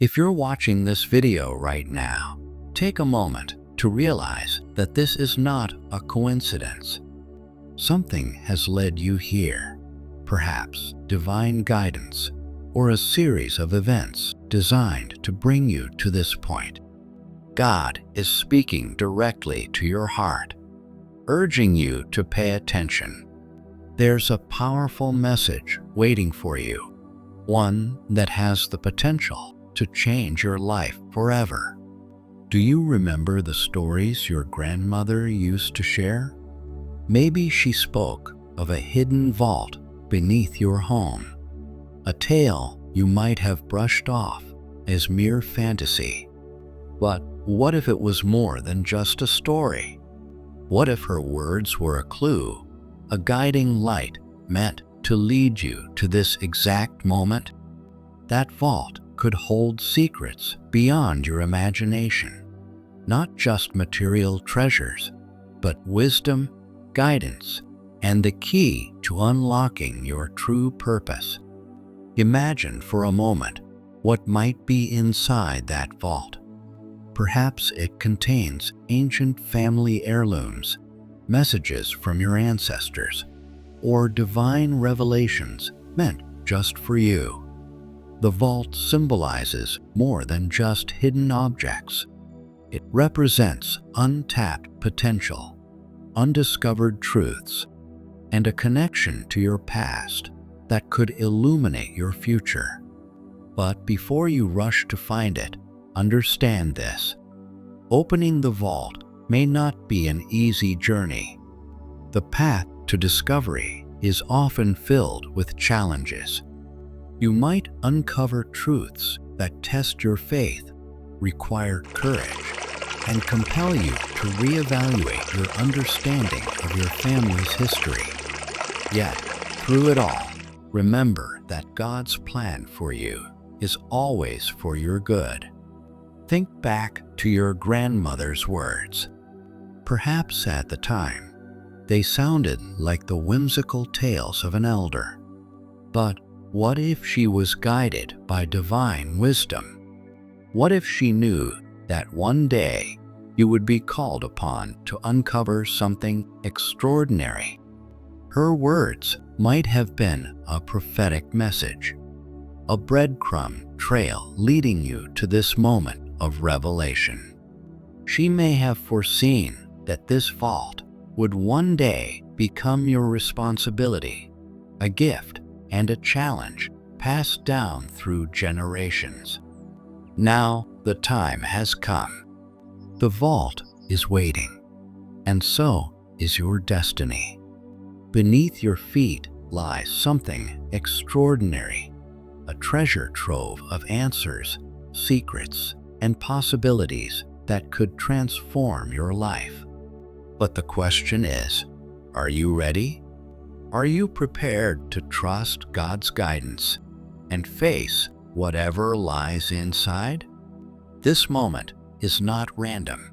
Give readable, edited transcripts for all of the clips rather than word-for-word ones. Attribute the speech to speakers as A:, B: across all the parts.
A: If you're watching this video right now, take a moment to realize that this is not a coincidence. Something has led you here, perhaps divine guidance or a series of events designed to bring you to this point. God is speaking directly to your heart, urging you to pay attention. There's a powerful message waiting for you, one that has the potential to change your life forever. Do you remember the stories your grandmother used to share? Maybe she spoke of a hidden vault beneath your home, a tale you might have brushed off as mere fantasy. But what if it was more than just a story? What if her words were a clue, a guiding light meant to lead you to this exact moment? That vault could hold secrets beyond your imagination, not just material treasures, but wisdom, guidance, and the key to unlocking your true purpose. Imagine for a moment what might be inside that vault. Perhaps it contains ancient family heirlooms, messages from your ancestors, or divine revelations meant just for you. The vault symbolizes more than just hidden objects. It represents untapped potential, undiscovered truths, and a connection to your past that could illuminate your future. But before you rush to find it, understand this. Opening the vault may not be an easy journey. The path to discovery is often filled with challenges. You might uncover truths that test your faith, require courage, and compel you to reevaluate your understanding of your family's history. Yet, through it all, remember that God's plan for you is always for your good. Think back to your grandmother's words. Perhaps at the time, they sounded like the whimsical tales of an elder. But what if she was guided by divine wisdom? What if she knew that one day you would be called upon to uncover something extraordinary? Her words might have been a prophetic message, a breadcrumb trail leading you to this moment of revelation. She may have foreseen that this vault would one day become your responsibility, a gift and a challenge passed down through generations. Now the time has come. The vault is waiting, and so is your destiny. Beneath your feet lies something extraordinary, a treasure trove of answers, secrets, and possibilities that could transform your life. But the question is, are you ready? Are you prepared to trust God's guidance and face whatever lies inside? This moment is not random.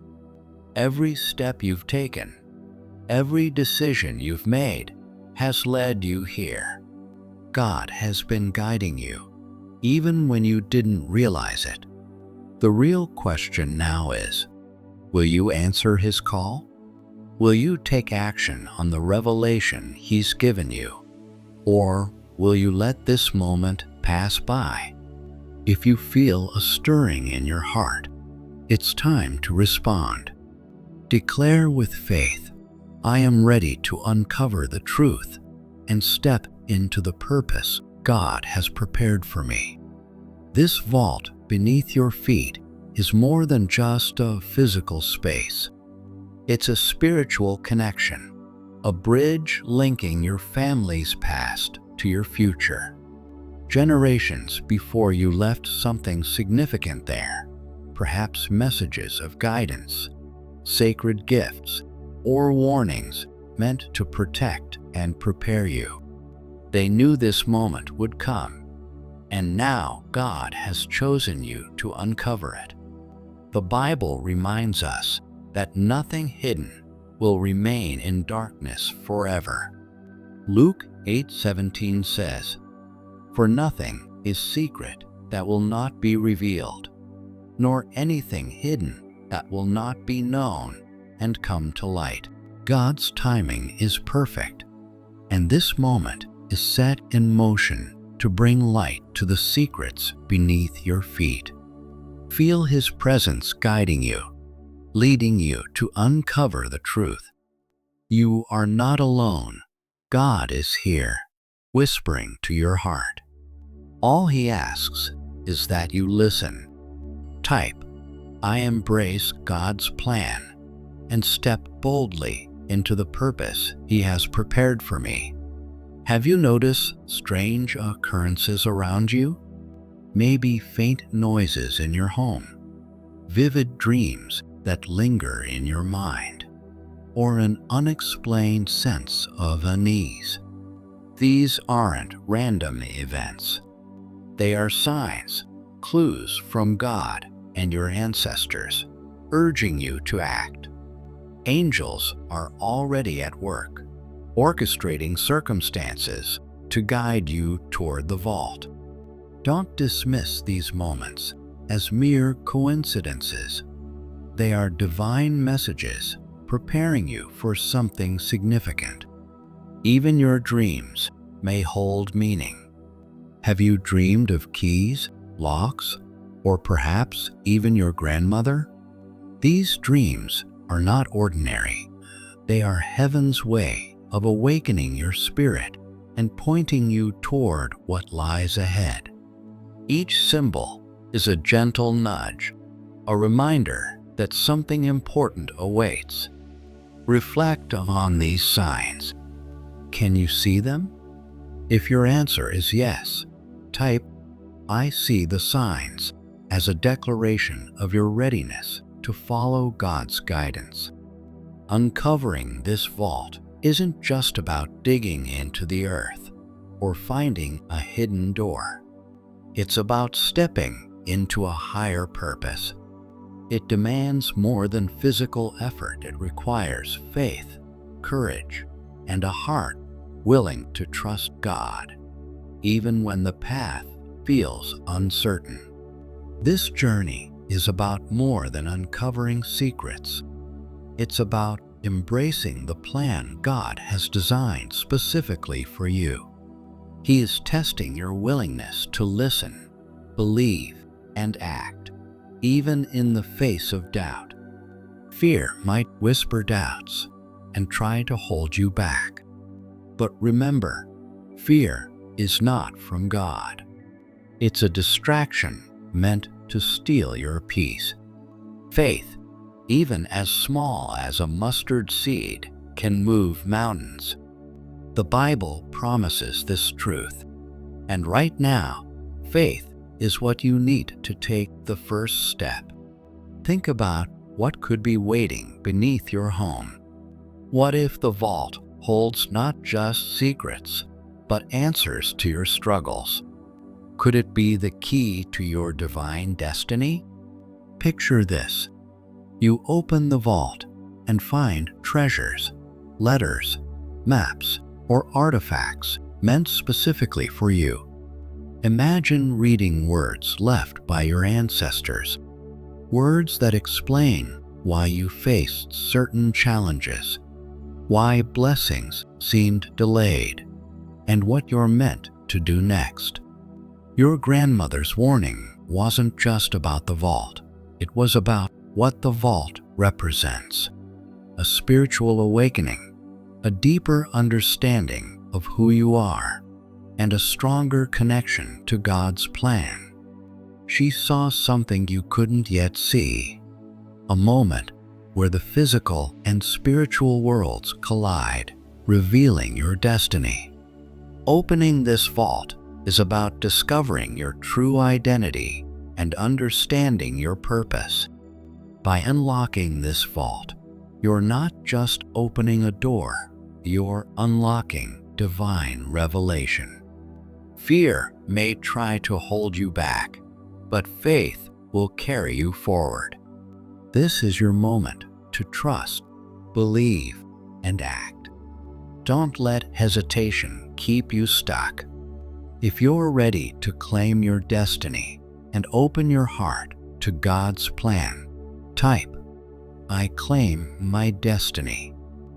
A: Every step you've taken, every decision you've made has led you here. God has been guiding you, even when you didn't realize it. The real question now is, will you answer His call? Will you take action on the revelation He's given you? Or will you let this moment pass by? If you feel a stirring in your heart, it's time to respond. Declare with faith, I am ready to uncover the truth and step into the purpose God has prepared for me. This vault beneath your feet is more than just a physical space. It's a spiritual connection, a bridge linking your family's past to your future. Generations before you left something significant there, perhaps messages of guidance, sacred gifts, or warnings meant to protect and prepare you. They knew this moment would come, and now God has chosen you to uncover it. The Bible reminds us that nothing hidden will remain in darkness forever. Luke 8:17 says, "For nothing is secret that will not be revealed, nor anything hidden that will not be known and come to light. God's timing is perfect, and this moment is set in motion to bring light to the secrets beneath your feet. Feel His presence guiding you, leading you to uncover the truth. You are not alone. God is here, whispering to your heart. All He asks is that you listen. Type, "I embrace God's plan," and step boldly into the purpose He has prepared for me. Have you noticed strange occurrences around you? Maybe faint noises in your home, vivid dreams that linger in your mind, or an unexplained sense of unease. These aren't random events. They are signs, clues from God and your ancestors, urging you to act. Angels are already at work, orchestrating circumstances to guide you toward the vault. Don't dismiss these moments as mere coincidences. They are divine messages preparing you for something significant. Even your dreams may hold meaning. Have you dreamed of keys, locks, or perhaps even your grandmother? These dreams are not ordinary. They are heaven's way of awakening your spirit and pointing you toward what lies ahead. Each symbol is a gentle nudge, a reminder that something important awaits. Reflect on these signs. Can you see them? If your answer is yes, type, "I see the signs," as a declaration of your readiness to follow God's guidance. Uncovering this vault isn't just about digging into the earth or finding a hidden door. It's about stepping into a higher purpose. It demands more than physical effort. It requires faith, courage, and a heart willing to trust God, even when the path feels uncertain. This journey is about more than uncovering secrets. It's about embracing the plan God has designed specifically for you. He is testing your willingness to listen, believe, and act, even in the face of doubt. Fear might whisper doubts and try to hold you back. But remember, fear is not from God. It's a distraction meant to steal your peace. Faith, even as small as a mustard seed, can move mountains. The Bible promises this truth, and right now, faith is what you need to take the first step. Think about what could be waiting beneath your home. What if the vault holds not just secrets, but answers to your struggles? Could it be the key to your divine destiny? Picture this. You open the vault and find treasures, letters, maps, or artifacts meant specifically for you. Imagine reading words left by your ancestors, words that explain why you faced certain challenges, why blessings seemed delayed, and what you're meant to do next. Your grandmother's warning wasn't just about the vault. It was about what the vault represents: a spiritual awakening, a deeper understanding of who you are, and a stronger connection to God's plan. She saw something you couldn't yet see, a moment where the physical and spiritual worlds collide, revealing your destiny. Opening this vault is about discovering your true identity and understanding your purpose. By unlocking this vault, you're not just opening a door, you're unlocking divine revelation. Fear may try to hold you back, but faith will carry you forward. This is your moment to trust, believe, and act. Don't let hesitation keep you stuck. If you're ready to claim your destiny, and open your heart to God's plan. Type, "I claim my destiny."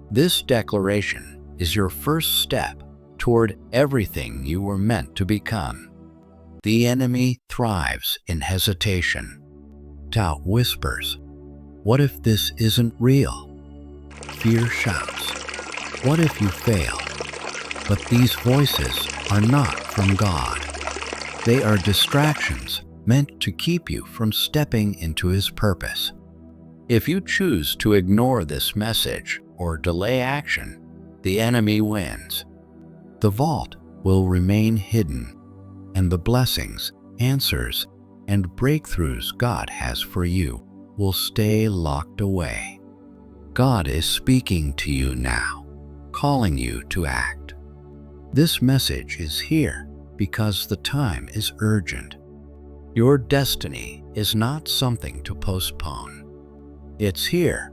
A: This declaration is your first step toward everything you were meant to become. The enemy thrives in hesitation. Doubt whispers, "What if this isn't real?" Fear shouts, "What if you fail?" But these voices are not from God. They are distractions meant to keep you from stepping into His purpose. If you choose to ignore this message or delay action, the enemy wins. The vault will remain hidden, and the blessings, answers, and breakthroughs God has for you will stay locked away. God is speaking to you now, calling you to act. This message is here because the time is urgent. Your destiny is not something to postpone. It's here,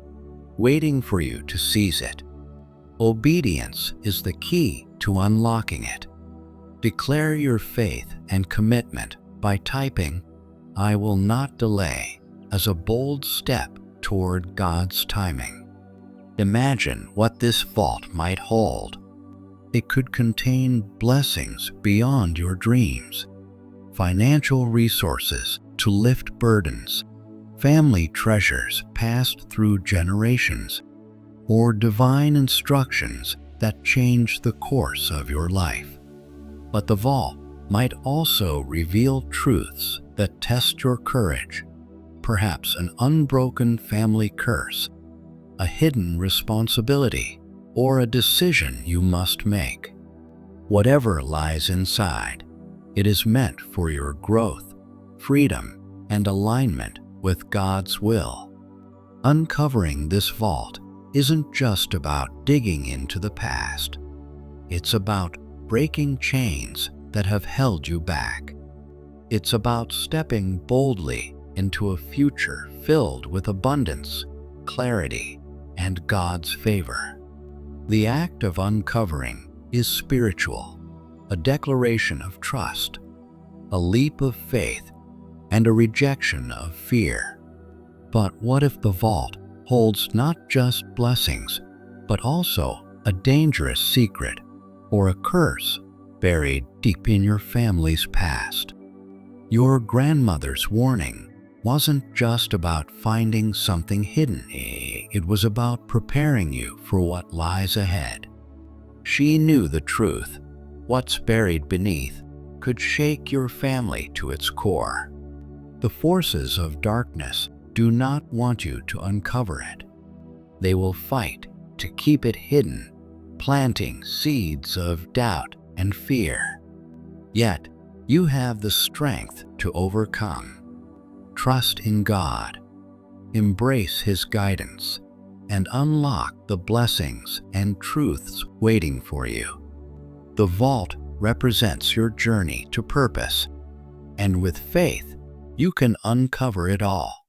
A: waiting for you to seize it. Obedience is the key to unlocking it. Declare your faith and commitment by typing, "I will not delay," as a bold step toward God's timing. Imagine what this vault might hold. It could contain blessings beyond your dreams, financial resources to lift burdens, family treasures passed through generations, or divine instructions that change the course of your life. But the vault might also reveal truths that test your courage, perhaps an unbroken family curse, a hidden responsibility, or a decision you must make. Whatever lies inside, it is meant for your growth, freedom, and alignment with God's will. Uncovering this vault isn't just about digging into the past. It's about breaking chains that have held you back. It's about stepping boldly into a future filled with abundance, clarity, and God's favor. The act of uncovering is spiritual, a declaration of trust, a leap of faith, and a rejection of fear. But what if the vault holds not just blessings, but also a dangerous secret or a curse buried deep in your family's past? Your grandmother's warning wasn't just about finding something hidden. It was about preparing you for what lies ahead. She knew the truth. What's buried beneath could shake your family to its core. The forces of darkness do not want you to uncover it. They will fight to keep it hidden, planting seeds of doubt and fear. Yet, you have the strength to overcome. Trust in God, embrace His guidance, and unlock the blessings and truths waiting for you. The vault represents your journey to purpose, and with faith, you can uncover it all.